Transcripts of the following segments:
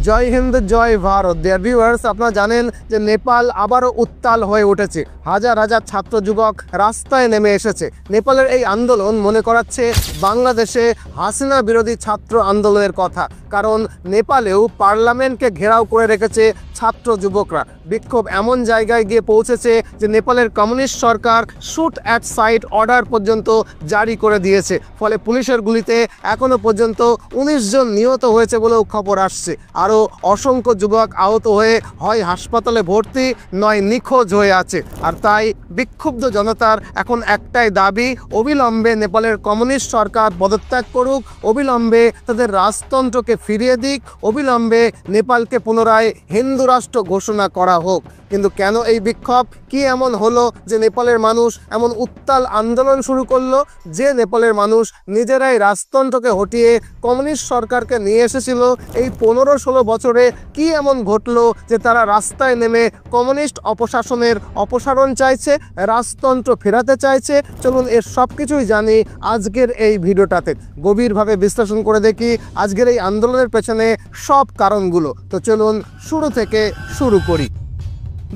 জয় হিন্দ জয় Bharat dear viewers, আপনারা জানেন যে নেপাল আবারও উত্তাল হয়ে উঠেছে। হাজার হাজার ছাত্র যুবক রাস্তায় নেমে এসেছে। নেপালের এই আন্দোলন মনে করাচ্ছে বাংলাদেশে হাসিনা বিরোধী ছাত্র আন্দোলনের কথা, কারণ নেপালেও পার্লামেন্টকে ঘেরাও করে রেখেছে ছাত্র যুবকরা। বিক্ষোভ এমন জায়গায় গিয়ে পৌঁছেছে যে নেপালের কমিউনিস্ট সরকার শুট অ্যাট সাইট অর্ডার পর্যন্ত জারি করে দিয়েছে। ফলে পুলিশের গুলিতে এখনো পর্যন্ত 19 জন নিহত হয়েছে বলেও খবর আসছে। আরও অসংখ্য যুবক আহত হয়ে হয় হাসপাতালে ভর্তি, নয় নিখোঁজ হয়ে আছে। আর তাই বিক্ষুব্ধ জনতার এখন একটাই দাবি, অবিলম্বে নেপালের কমিউনিস্ট সরকার পদত্যাগ করুক, অবিলম্বে তাদের রাজতন্ত্রকে ফিরিয়ে দিক, অবিলম্বে নেপালকে পুনরায় হিন্দু রাষ্ট্র ঘোষণা করা হোক। কিন্তু কেন এই বিক্ষোভ? কি এমন হলো যে নেপালের মানুষ এমন উত্তাল আন্দোলন শুরু করলো? যে নেপালের মানুষ নিজেরাই রাজতন্ত্রকে হটিয়ে কমিউনিস্ট সরকারকে নিয়ে এসেছিল, এই 15-16 বছরে কি এমন ঘটলো যে তারা রাস্তায় নেমে কমিউনিস্ট অপশাসনের অপসারণ চাইছে, রাজতন্ত্র ফেরাতে চাইছে? চলুন এর সব কিছুই জানি আজকের এই ভিডিওটাতে। গভীরভাবে বিশ্লেষণ করে দেখি আজকের এই আন্দোলনের পেছনে সব কারণগুলো। তো চলুন শুরু থেকে শুরু করি।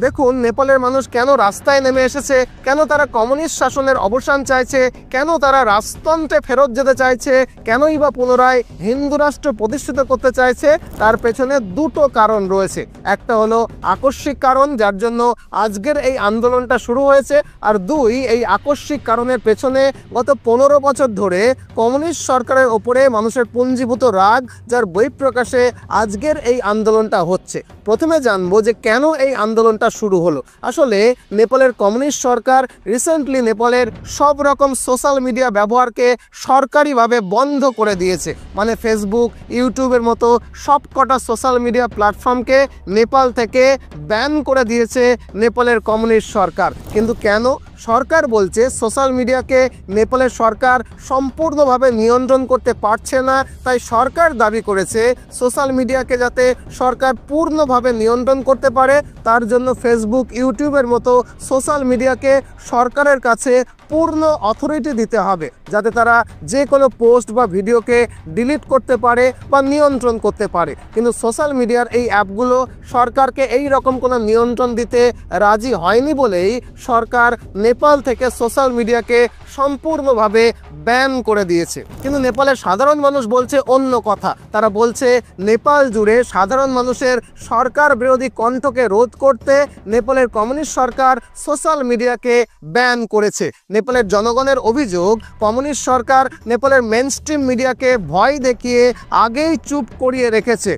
দেখুন, নেপালের মানুষ কেন রাস্তায় নেমে এসেছে, কেন তারা কমিউনিস্ট শাসনের অবসান চাইছে, কেন তারা রাজতন্ত্রে ফেরত যেতে চাইছে, কেনই বা পুনরায় হিন্দু রাষ্ট্র প্রতিষ্ঠিত করতে চাইছে, তার পেছনে দুটো কারণ রয়েছে। একটা হলো আকস্মিক কারণ, যার জন্য আজকের এই আন্দোলনটা শুরু হয়েছে। আর দুই, এই আকস্মিক কারণের পেছনে গত 15 বছর ধরে কমিউনিস্ট সরকারের ওপরে মানুষের পুঞ্জীভূত রাগ, যার বহিঃপ্রকাশে আজকের এই আন্দোলনটা হচ্ছে। প্রথমে জানবো যে কেন এই আন্দোলনটা শুরু হলো। আসলে নেপালের কমিউনিস্ট সরকার রিসেন্টলি নেপালের সব রকম সোশ্যাল মিডিয়া ব্যবহারকে সরকারিভাবে বন্ধ করে দিয়েছে। মানে ফেসবুক, ইউটিউবের মতো সব কটা সোশ্যাল মিডিয়া প্ল্যাটফর্মকে নেপাল থেকে ব্যান করে দিয়েছে নেপালের কমিউনিস্ট সরকার। কিন্তু কেন? সরকার বলছে সোশ্যাল মিডিয়াকে নেপালের সরকার সম্পূর্ণভাবে নিয়ন্ত্রণ করতে পারছে না, তাই সরকার দাবি করেছে সোশ্যাল মিডিয়াকে যাতে সরকার পূর্ণভাবে নিয়ন্ত্রণ করতে পারে, তার জন্য ফেসবুক, ইউটিউবের মতো সোশ্যাল মিডিয়াকে সরকারের কাছে পূর্ণ অথরিটি দিতে হবে, যাতে তারা যে কোনো পোস্ট বা ভিডিওকে ডিলিট করতে পারে বা নিয়ন্ত্রণ করতে পারে। কিন্তু সোশ্যাল মিডিয়ার এই অ্যাপগুলো সরকারকে এই রকম কোনো নিয়ন্ত্রণ দিতে রাজি হয়নি বলেই সরকার নেপাল থেকে সোশ্যাল মিডিয়াকে সম্পূর্ণভাবে ব্যান করে দিয়েছে। কিন্তু নেপালের সাধারণ মানুষ বলছে অন্য কথা। তারা বলছে নেপাল জুড়ে সাধারণ মানুষের সরকার বিরোধী কণ্ঠকে রোধ করতে নেপালের কমিউনিস্ট সরকার সোশ্যাল মিডিয়াকে ব্যান করেছে। নেপালের জনগণের অভিযোগ, কমিউনিস্ট সরকার নেপালের মেইনস্ট্রিম মিডিয়াকে ভয় দেখিয়ে আগেই চুপ করিয়ে রেখেছে।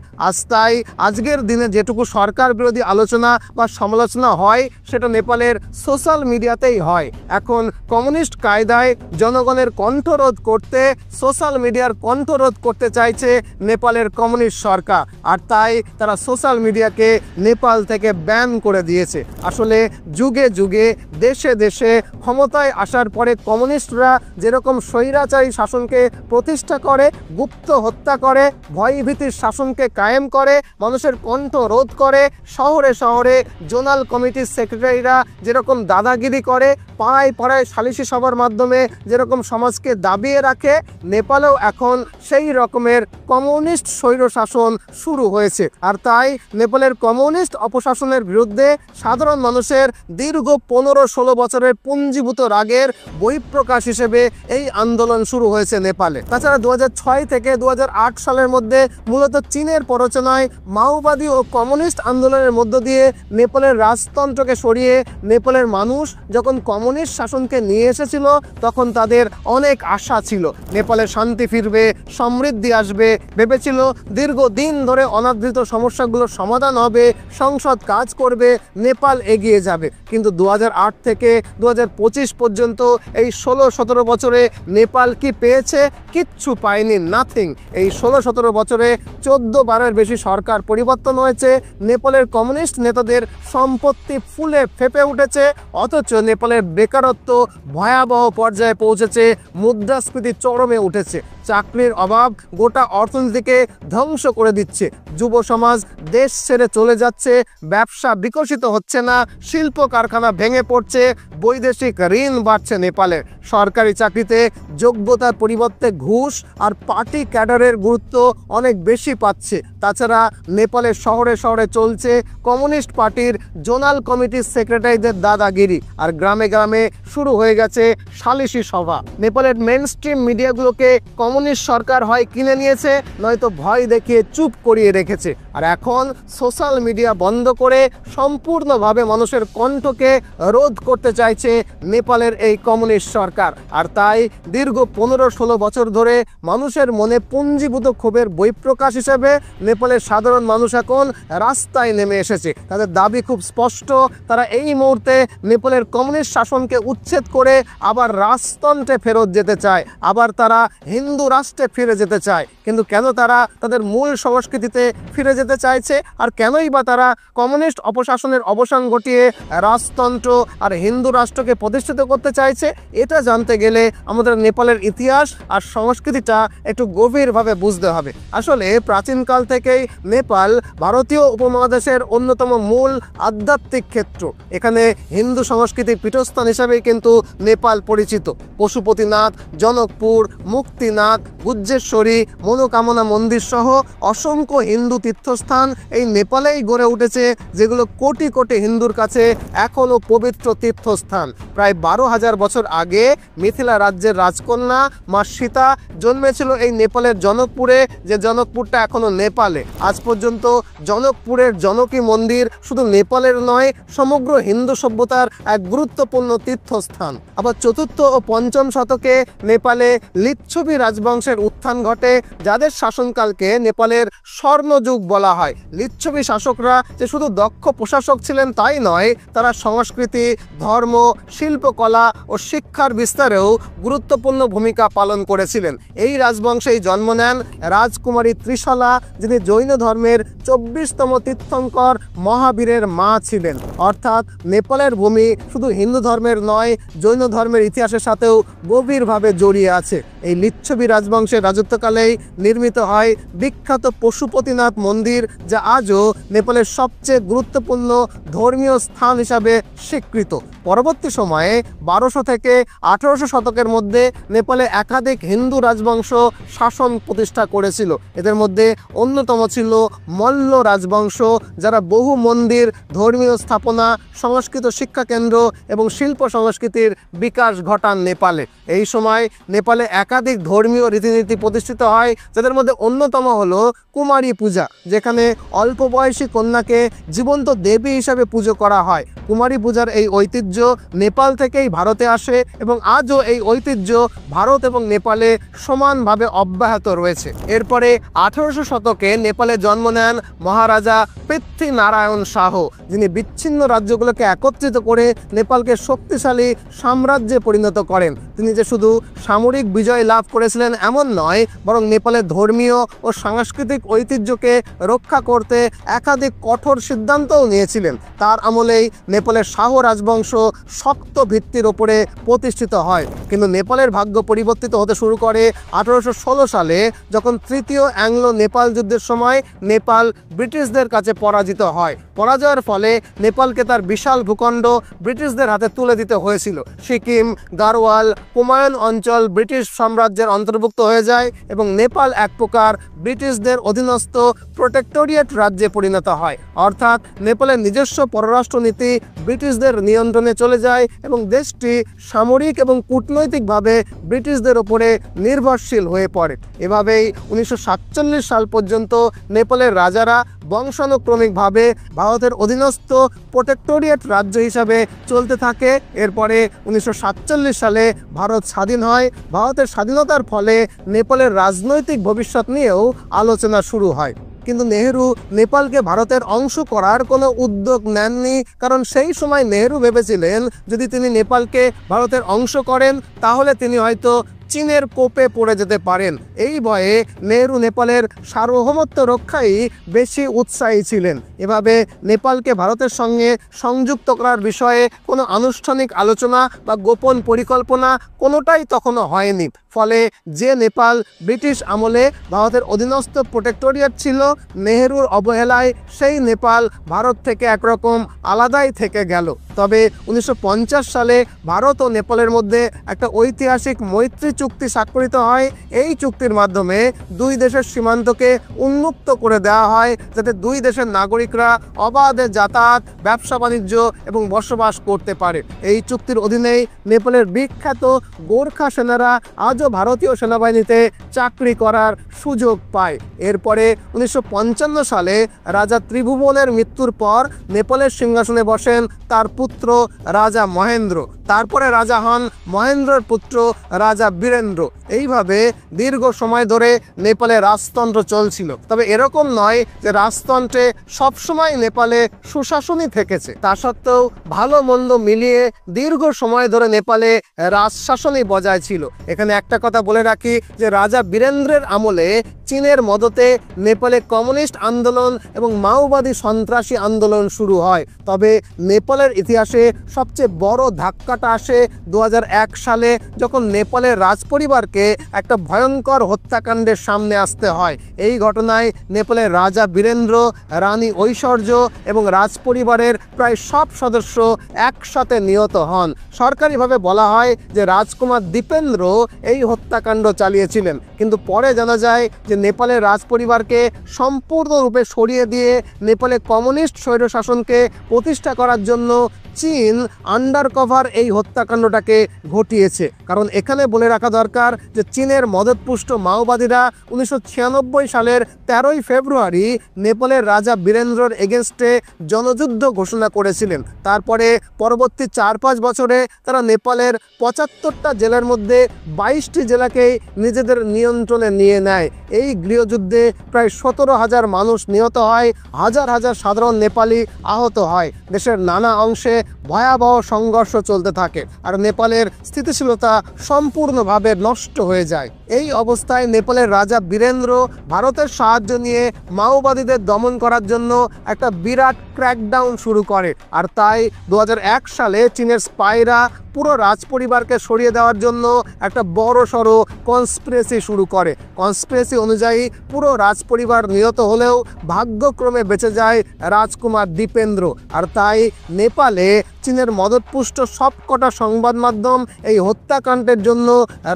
তাই আজকের দিনে যেটুকু সরকার বিরোধী আলোচনা বা সমালোচনা হয়, সেটা নেপালের সোশ্যাল মিডিয়াতেই হয়। এখন কমিউনিস্ট কায়দায় জনগণের কণ্ঠরোধ করতে, সোশ্যাল মিডিয়ার কণ্ঠরোধ করতে চাইছে নেপালের কমিউনিস্ট সরকার। আর তাই তারা সোশ্যাল মিডিয়াকে নেপাল থেকে ব্যান করে দিয়েছে। আসলে যুগে যুগে দেশে দেশে ক্ষমতায় আসার পরে কমিউনিস্টরা যেরকম স্বৈরাচারী শাসনকে প্রতিষ্ঠা করে, গুপ্ত হত্যা করে, ভয়ভীতির শাসনকে কায়েম করে, মানুষের কণ্ঠ রোধ করে, শহরে শহরে জোনাল কমিটির সেক্রেটারিরা যেরকম দাদাগিরি করে, পাড়ায় পাড়ায় সালিশি সভার মাধ্যমে যেরকম সমাজকে দাবিয়ে রাখে, নেপালেও এখন সেই রকমের কমিউনিস্ট স্বৈরশাসন শুরু হয়েছে। আর তাই নেপালের কমিউনিস্ট অপশাসনের বিরুদ্ধে সাধারণ মানুষের দীর্ঘ 15-16 বছরের পুঞ্জীভূত রাগের বহিঃপ্রকাশ হিসেবে এই আন্দোলন শুরু হয়েছে নেপালে। তাছাড়া 2006 থেকে 2008 সালের মধ্যে মূলত চীনের প্ররোচনায় মাওবাদী ও কমিউনিস্ট আন্দোলনের মধ্য দিয়ে নেপালের রাজতন্ত্রকে সরিয়ে নেপালের মানুষ যখন কমিউনিস্ট শাসনকে নিয়ে এসেছিল, তখন তাদের অনেক আশা ছিল নেপালে শান্তি ফিরবে, সমৃদ্ধি আসবে। ভেবেছিল দীর্ঘদিন ধরে অনাদৃত সমস্যাগুলোর সমাধান হবে, সংসদ কাজ করবে, নেপাল এগিয়ে যাবে। কিন্তু 2008 থেকে 2025 পর্যন্ত এই 16-17 বছরে নেপাল কি পেয়েছে? কিচ্ছু পায়নি, নাথিং। এই 16-17 বছরে 14বারের বেশি সরকার পরিবর্তন হয়েছে, নেপালের কমিউনিস্ট নেতাদের সম্পত্তি ফুলে ফেপে উঠেছে, অথচ নেপালের বেকারত্ব ভয়াবহ পর্যায়ে পৌঁছেছে, মুদ্রাস্ফীতি চরমে উঠেছে। চাকরির অভাব গোটা অর্থনীতিকে ধ্বংস করে দিচ্ছে। যুব সমাজ দেশ ছেড়ে চলে যাচ্ছে, ব্যবসা বিকশিত হচ্ছে না, শিল্প কারখানা ভেঙে পড়ছে, বৈদেশিক ঋণ বাড়ছে নেপালের। সরকারি চাকরিতে যোগ্যতার পরিবর্তে ঘুষ আর পার্টি ক্যাডারের গুরুত্ব অনেক বেশি পাচ্ছে। তাছাড়া নেপালের শহরে শহরে চলছে কমিউনিস্ট পার্টির জোনাল কমিটির সেক্রেটারিদের দাদাগিরি, আর গ্রামে গ্রামে শুরু হয়ে গেছে সালিশি সভা। নেপালের মেন স্ট্রিম মিডিয়াগুলোকে কমিউনিস্ট সরকার হয় কিনে নিয়েছে, নয়তো ভয় দেখিয়ে চুপ করিয়ে রেখেছে। আর এখন সোশ্যাল মিডিয়া বন্ধ করে সম্পূর্ণভাবে মানুষের কণ্ঠকে রোধ করতে চাইছে নেপালের এই কমিউনিস্ট সরকার। আর তাই দীর্ঘ 15-16 বছর ধরে মানুষের মনে পুঞ্জীভূত ক্ষোভের বহিঃপ্রকাশ হিসেবে নেপালের সাধারণ মানুষ এখন রাস্তায় নেমে এসেছে। তাদের দাবি খুব স্পষ্ট, তারা এই মুহূর্তে নেপালের কমিউনিস্ট শাসনকে উচ্ছেদ করে আবার রাজতন্ত্রে ফেরত যেতে চায়, আবার তারা হিন্দু রাষ্ট্রে ফিরে যেতে চায়। কিন্তু কেন তারা তাদের মূল সংস্কৃতিতে ফিরে যেতে চাইছে, আর কেনই বা তারা কমিউনিস্ট অপশাসনের অবসান ঘটিয়ে রাজতন্ত্র আর হিন্দু রাষ্ট্রকে প্রতিষ্ঠিত করতে চাইছে, এটা জানতে গেলে আমাদের নেপালের ইতিহাস আর সংস্কৃতিটা একটু গভীরভাবে বুঝতে হবে। আসলে প্রাচীনকাল থেকেই নেপাল ভারতীয় উপমহাদেশের অন্যতম মূল আধ্যাত্মিক ক্ষেত্র। এখানে হিন্দু সংস্কৃতির পীঠস্থান হিসাবেই কিন্তু নেপাল পরিচিত। পশুপতিনাথ, জনকপুর, মুক্তিনাথ, গুজ্জেশ্বরী, মনোকামনা মন্দির সহ অসংখ্য হিন্দু তীর্থস্থান এই নেপালেই গড়ে উঠেছে, যেগুলো কোটি কোটি হিন্দুর কাছে এখনও পবিত্র তীর্থস্থান। প্রায় 12,000 বছর আগে মিথিলা রাজ্যের রাজকন্যা মা সীতা জন্মেছিল এই নেপালের জনকপুরে, যে জনকপুরটা এখনো নেপালে। আজ পর্যন্ত জনকপুরের জনকী মন্দির শুধু নেপালের নয়, সমগ্র হিন্দু সভ্যতার এক গুরুত্বপূর্ণ তীর্থস্থান। আবার 4th ও 5ম শতকে নেপালে লিচ্ছবি রাজবংশের উত্থান ঘটে, যাদের শাসনকালকে নেপালের স্বর্ণযুগ বলা হয়। লিচ্ছবি শাসকরা যে শুধু দক্ষ প্রশাসক ছিলেন তাই নয়, তারা সংস্কৃতি, ধর্ম, শিল্পকলা ও শিক্ষার বিস্তারেও গুরুত্বপূর্ণ ভূমিকা পালন করেছিলেন। এই রাজবংশেই জন্ম নেন রাজকুমারী ত্রিশলা, যিনি জৈন ধর্মের 24তম তীর্থঙ্কর মহাবীরের মা ছিলেন। অর্থাৎ নেপালের ভূমি শুধু হিন্দু ধর্মের নয়, জৈন ধর্মের ইতিহাসের সাথেও গভীরভাবে জড়িয়ে আছে। এই লিচ্ছবি রাজবংশের রাজত্বকালেই নির্মিত হয় বিখ্যাত পশুপতিনাথ মন্দির, যা আজও নেপালের সবচেয়ে গুরুত্বপূর্ণ ধর্মীয় স্থান হিসাবে স্বীকৃত। পরবর্তী সময়ে 1200 থেকে 1800 শতকের মধ্যে নেপালে একাধিক হিন্দু রাজবংশ শাসন প্রতিষ্ঠা করেছিল। এদের মধ্যে অন্যতম ছিল মল্ল রাজবংশ, যারা বহু মন্দির, ধর্মীয় স্থাপনা, সংস্কৃত শিক্ষা কেন্দ্র এবং শিল্প সংস্কৃতির বিকাশ ঘটান নেপালে। এই সময় নেপালে একাধিক ধর্মীয় রীতিনীতি প্রতিষ্ঠিত হয়, যাদের মধ্যে অন্যতম হলো কুমারী পূজা, যেখানে অল্প বয়সী কন্যাকে জীবন্ত দেবী হিসাবে পুজো করা হয়। কুমারী পূজার এই ঐতিহ্য নেপাল থেকেই ভারতে আসে এবং আজও এই ঐতিহ্য ভারত এবং নেপালে সমানভাবে অব্যাহত রয়েছে। এরপরে 1800 শতকে নেপালে জন্ম নেন মহারাজা পৃথ্বীনারায়ণ শাহ, যিনি বিচ্ছিন্ন রাজ্যগুলোকে একত্রিত করে নেপালকে শক্তিশালী সাম্রাজ্যে পরিণত করেন। তিনি যে শুধু সামরিক বিজয় লাভ করেছিলেন এমন নয়, বরং নেপালের ধর্মীয় ও সাংস্কৃতিক ঐতিহ্যকে রক্ষা করতে একাধিক কঠোর সিদ্ধান্তও নিয়েছিলেন। তার আমলেই নেপালের শাহ রাজবংশ শক্ত ভিত্তির ওপরে প্রতিষ্ঠিত হয়। কিন্তু নেপালের ভাগ্য পরিবর্তিত হতে শুরু করে 1816 সালে, যখন তৃতীয় অ্যাংলো নেপাল যুদ্ধের সময় নেপাল ব্রিটিশদের কাছে পরাজিত হয়। পরাজয়ের ফলে নেপালকে তার বিশাল ভূখণ্ড ব্রিটিশদের হাতে তুলে দিতে হয়েছিল। সিকিম, গারোয়াল, কুমায়ুন অঞ্চল ব্রিটিশ সাম্রাজ্যের অন্তর্ভুক্ত হয়ে যায় এবং নেপাল এক প্রকার ব্রিটিশদের অধীনস্থ প্রোটেক্টোরিয়েট রাজ্যে পরিণত হয়। অর্থাৎ নেপালের নিজস্ব পররাষ্ট্রনীতি ব্রিটিশদের নিয়ন্ত্রণে চলে যায় এবং দেশটি সামরিক এবং কূটনৈতিকভাবে ব্রিটিশদের ওপরে নির্ভরশীল হয়ে পড়ে। এভাবেই 1947 সাল পর্যন্ত নেপালের রাজারা বংশানুক্রমিকভাবে ভারতের অধীনস্থ প্রোটেক্টোরিয়েট রাজ্য হিসাবে চলতে থাকে। এরপরে 1947 সালে ভারত স্বাধীন হয়। ভারতের স্বাধীনতার ফলে নেপালের রাজনৈতিক ভবিষ্যৎ নিয়েও আলোচনা শুরু হয়। কিন্তু নেহেরু নেপালকে ভারতের অংশ করার কোনো উদ্যোগ নেননি, কারণ সেই সময় নেহেরু ভেবেছিলেন যদি তিনি নেপালকে ভারতের অংশ করেন তাহলে তিনি হয়তো চীনের কোপে পড়ে যেতে পারেন। এই ভয়ে নেহেরু নেপালের সার্বভৌমত্ব রক্ষায় বেশি উৎসাহী ছিলেন। এভাবে নেপালকে ভারতের সঙ্গে সংযুক্ত করার বিষয়ে কোনো আনুষ্ঠানিক আলোচনা বা গোপন পরিকল্পনা কোনোটাই তখনও হয়নি। ফলে যে নেপাল ব্রিটিশ আমলে ভারতের অধীনস্থ প্রোটেক্টোরিয়েট ছিল, নেহেরুর অবহেলায় সেই নেপাল ভারত থেকে একরকম আলাদাই থেকে গেল। তবে 1950 সালে ভারত ও নেপালের মধ্যে একটা ঐতিহাসিক মৈত্রী চুক্তি স্বাক্ষরিত হয়। এই চুক্তির মাধ্যমে দুই দেশের সীমান্তকে উন্মুক্ত করে দেওয়া হয়, যাতে দুই দেশের নাগরিকরা অবাধে যাতায়াত, ব্যবসা বাণিজ্য এবং বসবাস করতে পারে। এই চুক্তির অধীনেই নেপালের বিখ্যাত গোর্খা সেনারা আজও ভারতীয় সেনাবাহিনীতে চাকরি করার সুযোগ পায়। এরপরে 1955 সালে রাজা ত্রিভুবনের মৃত্যুর পর নেপালের সিংহাসনে বসেন তার পুত্র রাজা মহেন্দ্র। তারপরে রাজা হন মহেন্দ্রর পুত্র রাজা বীরেন্দ্র। এইভাবে দীর্ঘ সময় ধরে নেপালে রাজতন্ত্র চলছিল। তবে এরকম নয় যে রাজতন্ত্রে সবসময় নেপালে সুশাসনই থেকেছে। তা সত্ত্বেও ভালো মন্দ মিলিয়ে দীর্ঘ সময় ধরে নেপালে রাজশাসনই বজায় ছিল। এখানে একটা কথা বলে রাখি যে রাজা বীরেন্দ্রের আমলে চীনের মদতে নেপালে কমিউনিস্ট আন্দোলন এবং মাওবাদী সন্ত্রাসী আন্দোলন শুরু হয়। তবে নেপালের ইতিহাসে সবচেয়ে বড় ধাক্কাটা আসে 2001 সালে, যখন নেপালের রাজপরিবারকে একটা ভয়ঙ্কর হত্যাকাণ্ডের সামনে আসতে হয়। এই ঘটনায় নেপালের রাজা বীরেন্দ্র, রানী ঐশ্বর্য এবং রাজপরিবারের প্রায় সব সদস্য একসাথে নিহত হন। সরকারিভাবে বলা হয় যে রাজকুমার দীপেন্দ্র এই হত্যাকাণ্ড চালিয়েছিলেন, কিন্তু পরে জানা যায় যে নেপালের রাজপরিবারকে সম্পূর্ণরূপে সরিয়ে দিয়ে নেপালে কমিউনিস্ট স্বৈরশাসনকে প্রতিষ্ঠা করার জন্য চীন আন্ডারকভার এই হত্যাকাণ্ডটাকে ঘটিয়েছে। কারণ এখানে বলে রাখা দরকার যে চীনের মদতপুষ্ট মাওবাদীরা 1996 সালের 13ই ফেব্রুয়ারি নেপালের রাজা বীরেন্দ্রর এগেনস্টে জনযুদ্ধ ঘোষণা করেছিলেন। তারপরে পরবর্তী 4-5 বছরে তারা নেপালের 75টা জেলার মধ্যে 22টি জেলাকেই নিজেদের নিয়ন্ত্রণে নিয়ে নেয়। এই গৃহযুদ্ধে প্রায় 17,000 মানুষ নিহত হয়, হাজার হাজার সাধারণ নেপালি আহত হয়। দেশের নানা অংশে ভয়াবহ সংঘর্ষ চলতে থাকে আর নেপালের স্থিতিশীলতা সম্পূর্ণভাবে নষ্ট হয়ে যায়। এই অবস্থায় নেপালের রাজা বীরেন্দ্র ভারতের সাহায্য নিয়ে মাওবাদীদের দমন করার জন্য একটা বিরাট ক্র্যাকডাউন শুরু করে। আর তাই 2001 সালে চীনের স্পাইরা পুরো রাজপরিবারকে সরিয়ে দেওয়ার জন্য একটা বড়সড় কনস্পিরেসি শুরু করে। কনস্পিরেসি অনুযায়ী পুরো রাজপরিবার নিহত হলেও ভাগ্যক্রমে বেঁচে যায় রাজকুমার দীপেন্দ্র। আর তাই নেপালে চীনের মদতপুষ্ট সবকটা সংবাদ মাধ্যম এই হত্যাকাণ্ডের জন্য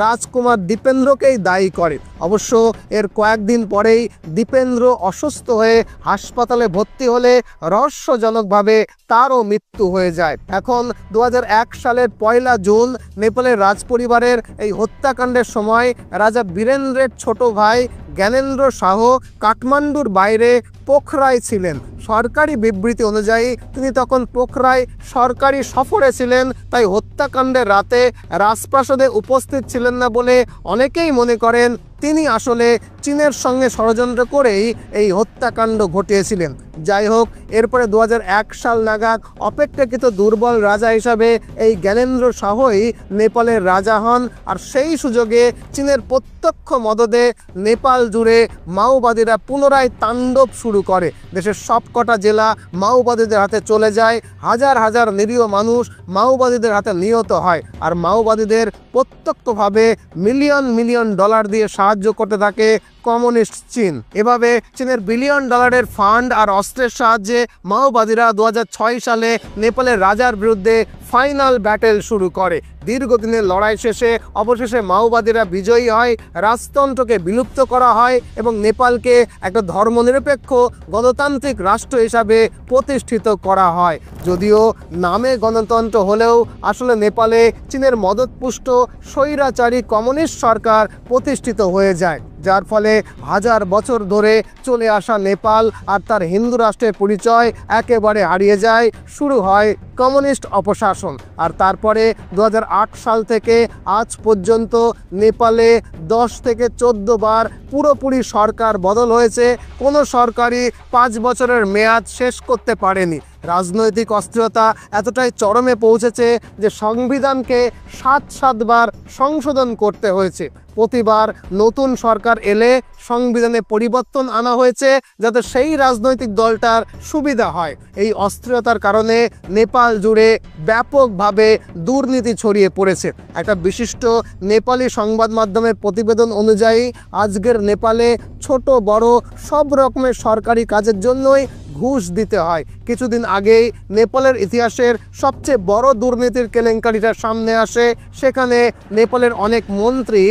রাজকুমার দীপেন্দ্রকেই দায়ী করে। অবশ্য এর কয়েকদিন পরেই দীপেন্দ্র অসুস্থ হয়ে হাসপাতালে ভর্তি হলে রহস্যজনকভাবে তারও মৃত্যু হয়ে যায়। এখন 2001 সালের 1 জুন নেপালের রাজপরিবারের এই হত্যাকাণ্ডের সময় রাজা বীরেন্দ্রের ছোট ভাই জ্ঞানেন্দ্র শাহ কাঠমান্ডুর বাইরে পোখরায় ছিলেন। সরকারি বিবৃতি অনুযায়ী তিনি তখন পোখরায় সরকারি সফরে ছিলেন, তাই হত্যাকাণ্ডের রাতে রাজপ্রাসাদে উপস্থিত ছিলেন না বলে অনেকেই মনে করেন তিনি আসলে চীনের সঙ্গে ষড়যন্ত্র করেই এই হত্যাকাণ্ড ঘটিয়েছিলেন। যাই হোক, এরপরে 2001 সাল নাগাদ অপেক্ষাকৃত দুর্বল রাজা হিসাবে এই জ্ঞানেন্দ্র শাহই নেপালের রাজা হন। আর সেই সুযোগে চীনের প্রত্যক্ষ মদদে নেপাল জুড়ে মাওবাদীরা পুনরায় তাণ্ডব শুরু করে। দেশের সবকটা জেলা মাওবাদীদের হাতে চলে যায়, হাজার হাজার নিরীহ মানুষ মাওবাদীদের হাতে নিহত হয়। আর মাওবাদীদের প্রত্যক্ষভাবে মিলিয়ন মিলিয়ন ডলার দিয়ে সাহায্য করতে থাকে কমিউনিস্ট চীন। এভাবে চীনের বিলিয়ন ডলারের ফান্ড আর অস্ত্রের সাহায্যে মাওবাদীরা 2006 সালে নেপালের রাজার বিরুদ্ধে ফাইনাল ব্যাটেল শুরু করে। দীর্ঘদিনের লড়াই শেষে অবশেষে মাওবাদীরা বিজয়ী হয়, রাজতন্ত্রকে বিলুপ্ত করা হয় এবং নেপালকে একটা ধর্মনিরপেক্ষ গণতান্ত্রিক রাষ্ট্র হিসাবে প্রতিষ্ঠিত করা হয়। যদিও নামে গণতন্ত্র হলেও আসলে নেপালে চীনের মদতপুষ্ট স্বৈরাচারী কমিউনিস্ট সরকার প্রতিষ্ঠিত হয়ে যায়, যার ফলে হাজার বছর ধরে চলে আসা নেপাল আর তার হিন্দু রাষ্ট্রের পরিচয় একেবারে হারিয়ে যায়। শুরু হয় কমিউনিস্ট অপশাসন। আর তারপরে 2008 সাল থেকে আজ পর্যন্ত নেপালে 10 থেকে 14 বার পুরোপুরি সরকার বদল হয়েছে। কোনো সরকারই 5 বছরের মেয়াদ শেষ করতে পারেনি। রাজনৈতিক অস্থিরতা এতটাই চরমে পৌঁছেছে যে সংবিধানকে 7 বার সংশোধন করতে হয়েছে। প্রতিবার নতুন সরকার এলে সংবিধানে পরিবর্তন আনা হয়েছে যাতে সেই রাজনৈতিক দলটার সুবিধা হয়। এই অস্থিরতার কারণে নেপাল জুড়ে ব্যাপকভাবে দুর্নীতি ছড়িয়ে পড়েছে। একটা বিশিষ্ট নেপালি সংবাদ মাধ্যমের প্রতিবেদন অনুযায়ী আজকের নেপালে ছোট বড় সব রকমের সরকারি কাজের জন্যই ঘুষ দিতে হয়। কিছুদিন আগেই নেপালের ইতিহাসের সবচেয়ে বড় দুর্নীতির কেলেঙ্কারিটা সামনে আসে। সেখানে নেপালের অনেক মন্ত্রী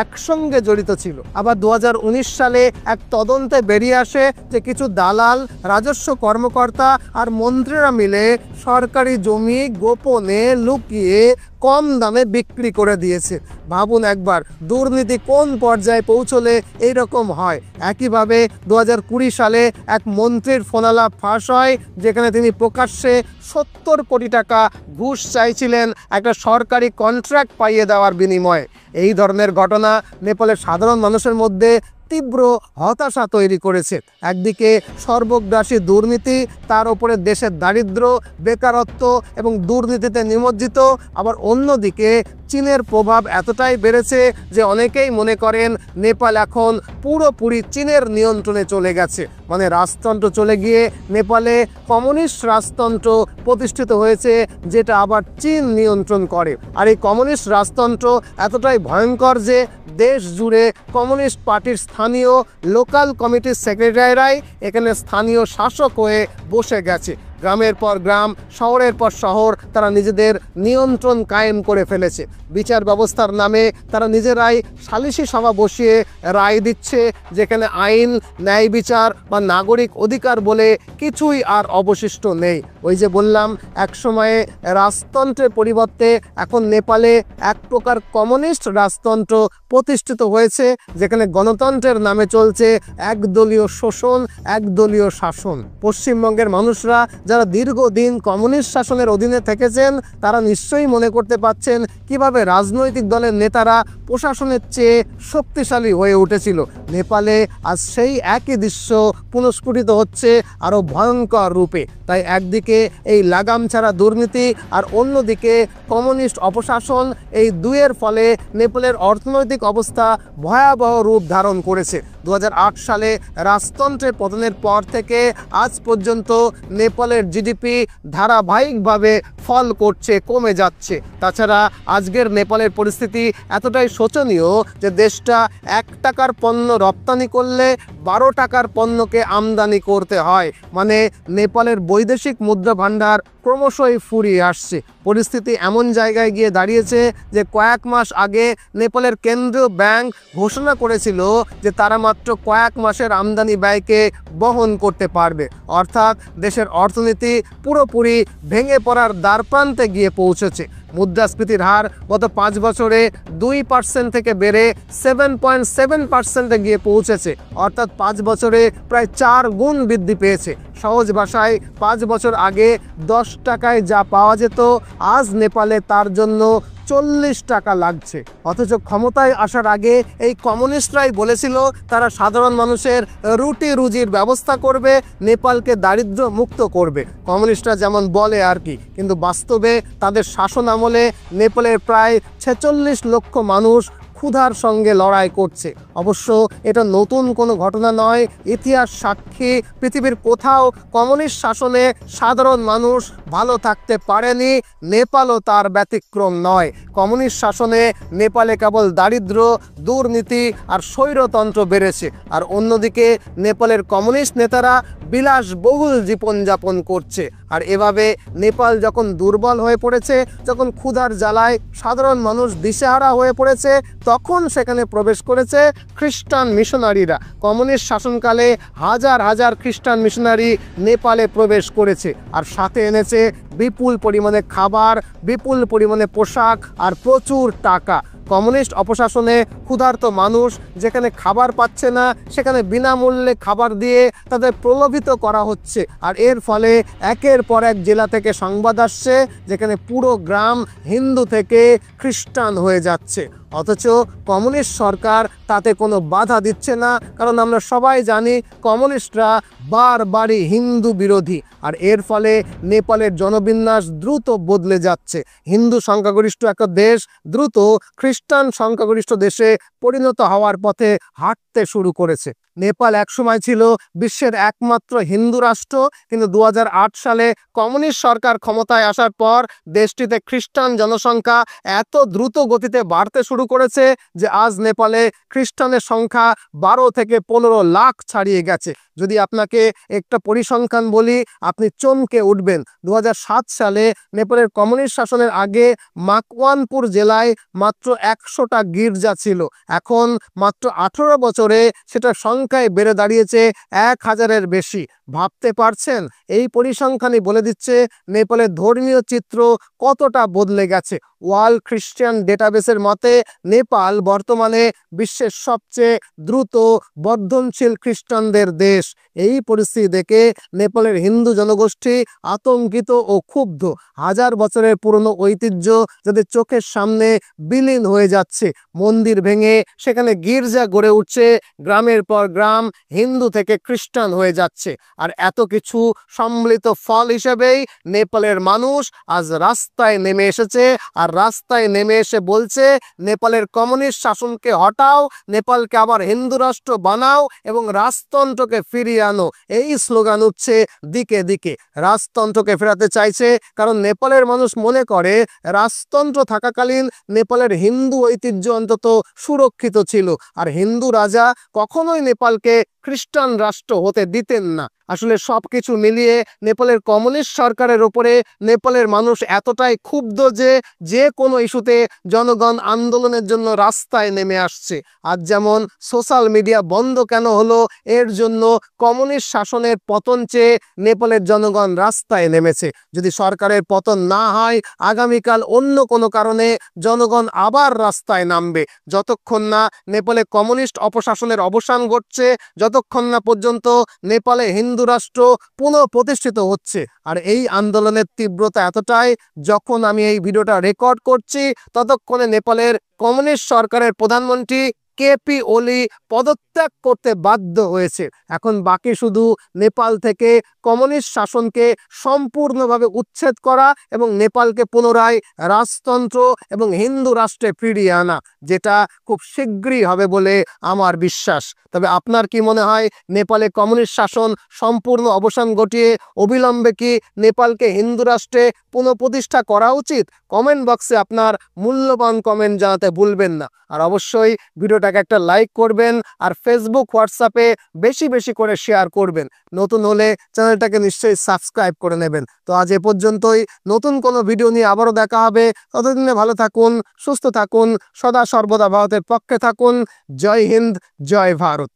একসঙ্গে জড়িত ছিল। আবার 2019 সালে এক তদন্তে বেরিয়ে আসে যে কিছু দালাল, রাজস্ব কর্মকর্তা আর মন্ত্রীরা মিলে সরকারি জমি গোপনে লুকিয়ে কম দামে বিক্রি করে দিয়েছে। ভাবুন একবার, দুর্নীতি কোন পর্যায়ে পৌঁছলে এইরকম হয়। একইভাবে 2020 সালে এক মন্ত্রীর ফোনালাপ ফাঁস হয়, যেখানে তিনি প্রকাশ্যে 70 কোটি টাকা ঘুষ চাইছিলেন একটা সরকারি কন্ট্রাক্ট পাইয়ে দেওয়ার বিনিময়ে। এই ধরনের ঘটনা নেপালের সাধারণ মানুষের মধ্যে তীব্র হতাশা তৈরি করেছে। একদিকে সর্বগ্রাসী দুর্নীতি, তার উপরে দেশের দারিদ্র, বেকারত্ব এবং দুর্নীতিতে নিমজ্জিত। আবার অন্যদিকে চীনের প্রভাব এতটাই বেড়েছে যে অনেকেই মনে করেন নেপাল এখন পুরোপুরি চীনের নিয়ন্ত্রণে চলে গেছে। মানে রাজতন্ত্র চলে গিয়ে নেপালে কমিউনিস্ট রাজতন্ত্র প্রতিষ্ঠিত হয়েছে, যেটা আবার চীন নিয়ন্ত্রণ করে। আর এই কমিউনিস্ট রাজতন্ত্র এতটাই ভয়ঙ্কর যে দেশ জুড়ে কমিউনিস্ট পার্টির স্থানীয় লোকাল কমিটির সেক্রেটারিরাই এখানে স্থানীয় শাসক হয়ে বসে গেছে। গ্রামের পর গ্রাম, শহরের পর শহর তারা নিজেদের নিয়ন্ত্রণ কায়েম করে ফেলেছে। বিচার ব্যবস্থার নামে তারা নিজেরাই সালিশি সভা বসিয়ে রায় দিচ্ছে, যেখানে আইন, ন্যায় বিচার বা নাগরিক অধিকার বলে কিছুই আর অবশিষ্ট নেই। ওই যে বললাম, এক সময়ে রাজতন্ত্রের পরিবর্তে এখন নেপালে এক প্রকার কমিউনিস্ট রাজতন্ত্র প্রতিষ্ঠিত হয়েছে, যেখানে গণতন্ত্রের নামে চলছে একদলীয় শোষণ, একদলীয় শাসন। পশ্চিমবঙ্গের মানুষরা যারা দীর্ঘদিন কমিউনিস্ট শাসনের অধীনে থেকেছেন, তারা নিশ্চয়ই মনে করতে পারছেন কিভাবে রাজনৈতিক দলের নেতারা প্রশাসনের চেয়ে শক্তিশালী হয়ে উঠেছিল। নেপালে আজ সেই একই দৃশ্য পুনঃস্ফুটিত হচ্ছে আরও ভয়ঙ্কর রূপে। তাই একদিকে এই লাগাম ছাড়া দুর্নীতি আর অন্যদিকে কমিউনিস্ট অপশাসন, এই দুয়ের ফলে নেপালের অর্থনৈতিক অবস্থা ভয়াবহ রূপ ধারণ করেছে। 2008 সালে রাজতন্ত্রের পতনের পর থেকে আজ পর্যন্ত নেপালের জিডিপি ধারাবাহিকভাবে ফল করছে, কমে যাচ্ছে। তাছাড়া আজকের নেপালের পরিস্থিতি এতটাই শোচনীয় যে দেশটা 1 টাকার পণ্য রপ্তানি করলে 12 টাকার পণ্যকে আমদানি করতে হয়। মানে নেপালের বৈদেশিক মুদ্রা ভাণ্ডার ক্রমশই ফুরিয়ে আসছে। পরিস্থিতি এমন জায়গায় গিয়ে দাঁড়িয়েছে যে কয়েক মাস আগে নেপালের কেন্দ্রীয় ব্যাংক ঘোষণা করেছিল যে তারা মাত্র কয়েক মাসের আমদানি ব্যয়কে বহন করতে পারবে। অর্থাৎ দেশের অর্থনীতি পুরোপুরি ভেঙে পড়ার দ্বারপ্রান্তে গিয়ে পৌঁছেছে। মুদ্রাস্ফীতির হার গত 5 বছরে 2% থেকে বেড়ে 7.7% গিয়ে পৌঁছেছে। অর্থাৎ 5 বছরে প্রায় 4 গুণ বৃদ্ধি পেয়েছে। সহজ ভাষায় 5 বছর আগে 10 টাকায় যা পাওয়া যেত, আজ নেপালে তার জন্য 40 টাকা লাগছে। অথচ ক্ষমতায় আসার আগে এই কমিউনিস্টরাই বলেছিল তারা সাধারণ মানুষের রুটি রুজির ব্যবস্থা করবে, নেপালকে দারিদ্র মুক্ত করবে। কমিউনিস্টরা যেমন বলে আর কি, কিন্তু বাস্তবে তাদের শাসন আমলে নেপালের প্রায় 46 লক্ষ মানুষ ক্ষুধার সঙ্গে লড়াই করছে। অবশ্য এটা নতুন কোনো ঘটনা নয়, ইতিহাস সাক্ষী পৃথিবীর কোথাও কমিউনিস্ট শাসনে সাধারণ মানুষ ভালো থাকতে পারেনি, নেপালও তার ব্যতিক্রম নয়। কমিউনিস্ট শাসনে নেপালে কেবল দারিদ্র, দুর্নীতি আর স্বৈরতন্ত্র বেড়েছে, আর অন্যদিকে নেপালের কমিউনিস্ট নেতারা বিলাসবহুল জীবনযাপন করছে। আর এভাবে নেপাল যখন দুর্বল হয়ে পড়েছে, যখন ক্ষুধার জ্বালায় সাধারণ মানুষ দিশেহারা হয়ে পড়েছে, তখন সেখানে প্রবেশ করেছে খ্রিস্টান মিশনারিরা। কমিউনিস্ট শাসনকালে হাজার হাজার খ্রিস্টান মিশনারি নেপালে প্রবেশ করেছে, আর সাথে এনেছে বিপুল পরিমাণে খাবার, বিপুল পরিমাণে পোশাক আর প্রচুর টাকা। কমিউনিস্ট অপশাসনে ক্ষুধার্ত মানুষ যেখানে খাবার পাচ্ছে না, সেখানে বিনামূল্যে খাবার দিয়ে তাদের প্রলোভিত করা হচ্ছে। আর এর ফলে একের পর এক জেলা থেকে সংবাদ আসছে যেখানে পুরো গ্রাম হিন্দু থেকে খ্রিস্টান হয়ে যাচ্ছে। অথচ কমিউনিস্ট সরকার তাতে কোনো বাধা দিচ্ছে না, কারণ আমরা সবাই জানি কমিউনিস্টরা বারবারই হিন্দু বিরোধী। আর এর ফলে নেপালের জনবিন্যাস দ্রুত বদলে যাচ্ছে। হিন্দু সংখ্যাগরিষ্ঠ একটা দেশ দ্রুত খ্রিস্টান সংখ্যাগরিষ্ঠ দেশে পরিণত হওয়ার পথে হাঁটতে শুরু করেছে। নেপাল একসময় ছিল বিশ্বের একমাত্র হিন্দু রাষ্ট্র, কিন্তু 2008 সালে কমিউনিস্ট সরকার ক্ষমতায় আসার পর দেশটিতে খ্রিস্টান জনসংখ্যা এত দ্রুত গতিতে বাড়তে শুরু করেছে যে আজ নেপালে খ্রিস্টানের সংখ্যা 12 থেকে 15 লাখ ছাড়িয়ে গেছে। যদি আপনাকে একটা পরিসংখ্যান বলি, আপনি চমকে উঠবেন। 2007 সালে নেপালের কমিউনিস্ট শাসনের আগে মাকওয়ানপুর জেলায় মাত্র 100টা গির্জা ছিল। এখন মাত্র 18 বছরে সেটা সংখ্যায় বেড়ে দাঁড়িয়েছে 1000-এর বেশি। ভাবতে পারছেন? এই পরিসংখ্যানই বলে দিচ্ছে নেপালের ধর্মীয় চিত্র কতটা বদলে গেছে। ওয়ার্ল্ড খ্রিস্টান ডেটাবেসের মতে নেপাল বর্তমানে বিশ্বের সবচেয়ে দ্রুত বর্ধনশীল খ্রিস্টানদের দেশ। এই পরিস্থিতি দেখে নেপালের হিন্দু জনগোষ্ঠী আতঙ্কিত ও ক্ষুব্ধ। হাজার বছরের পুরনো ঐতিহ্য যাদের চোখের সামনে বিলীন হয়ে যাচ্ছে। মন্দির ভেঙে সেখানে গির্জা গড়ে উঠছে, গ্রামের পর গ্রাম হিন্দু থেকে খ্রিস্টান হয়ে যাচ্ছে। আর এত কিছু সম্মিলিত ফল হিসেবেই নেপালের মানুষ আজ রাস্তায় নেমে এসেছে। আর রাস্তায় নেমে এসে বলছে, নেপালের কমিউনিস্ট শাসনকে হটাও, নেপালকে আবার হিন্দু রাষ্ট্র বানাও এবং রাজতন্ত্রকে ফিরিয়ে আনো। এই স্লোগান উঠছে দিকে দিকে। রাজতন্ত্রকে ফেরাতে চাইছে কারণ নেপালের মানুষ মনে করে রাজতন্ত্র থাকাকালীন নেপালের হিন্দু ঐতিহ্য অন্তত সুরক্ষিত ছিল, আর হিন্দু রাজা কখনোই নেপালকে খ্রিস্টান রাষ্ট্র হতে দিতেন না। আসলে সবকিছু মিলিয়ে নেপালের কমিউনিস্ট সরকারের উপরে নেপালের মানুষ এতটাই ক্ষুব্ধ যে যে কোনো ইস্যুতে জনগণ আন্দোলনের জন্য রাস্তায় নেমে আসছে। আজ যেমন সোশ্যাল মিডিয়া বন্ধ কেন হলো, এর জন্য কমিউনিস্ট শাসনের পতন চেয়ে নেপালের জনগণ রাস্তায় নেমেছে। যদি সরকারের পতন না হয়, আগামীকাল অন্য কোনো কারণে জনগণ আবার রাস্তায় নামবে। যতক্ষণ না নেপালে কমিউনিস্ট অপশাসনের অবসান ঘটছে, যতক্ষণ না পর্যন্ত নেপালে হিন্দু রাষ্ট্র পুনঃপ্রতিষ্ঠিত হচ্ছে। আর এই আন্দোলনের তীব্রতা এতটাই, যখন আমি এই ভিডিওটা রেকর্ড করছি ততক্ষণে নেপালের কমিউনিস্ট সরকারের প্রধানমন্ত্রী কেপি ওলি পদত্যাগ করতে বাধ্য হয়েছে। এখন বাকি শুধু নেপাল থেকে কমিউনিস্ট শাসনকে সম্পূর্ণভাবে উচ্ছেদ করা এবং নেপালকে পুনরায় রাজতন্ত্র এবং হিন্দু রাষ্ট্রে ফিরিয়ে আনা, যেটা খুব শীঘ্রই হবে বলে আমার বিশ্বাস। তবে আপনার কি মনে হয়, নেপালে কমিউনিস্ট শাসন সম্পূর্ণ অবসান ঘটিয়ে অবিলম্বে কি নেপালকে হিন্দু রাষ্ট্রে পুনঃপ্রতিষ্ঠা করা উচিত? কমেন্ট বক্সে আপনার মূল্যবান কমেন্ট জানাতে ভুলবেন না। আর অবশ্যই ভিডিওটাকে একটা লাইক করবেন আর ফেসবুক হোয়াটসঅ্যাপে বেশি বেশি করে শেয়ার করবেন। নতুন হলে চ্যানেলটাকে নিশ্চয়ই সাবস্ক্রাইব করে নেবেন। তো আজ এ পর্যন্তই। নতুন কোনো ভিডিও নিয়ে আবারও দেখা হবে। ততদিনে ভালো থাকুন, সুস্থ থাকুন, সদা সর্বদা ভারতের পক্ষে থাকুন। জয় হিন্দ, জয় ভারত।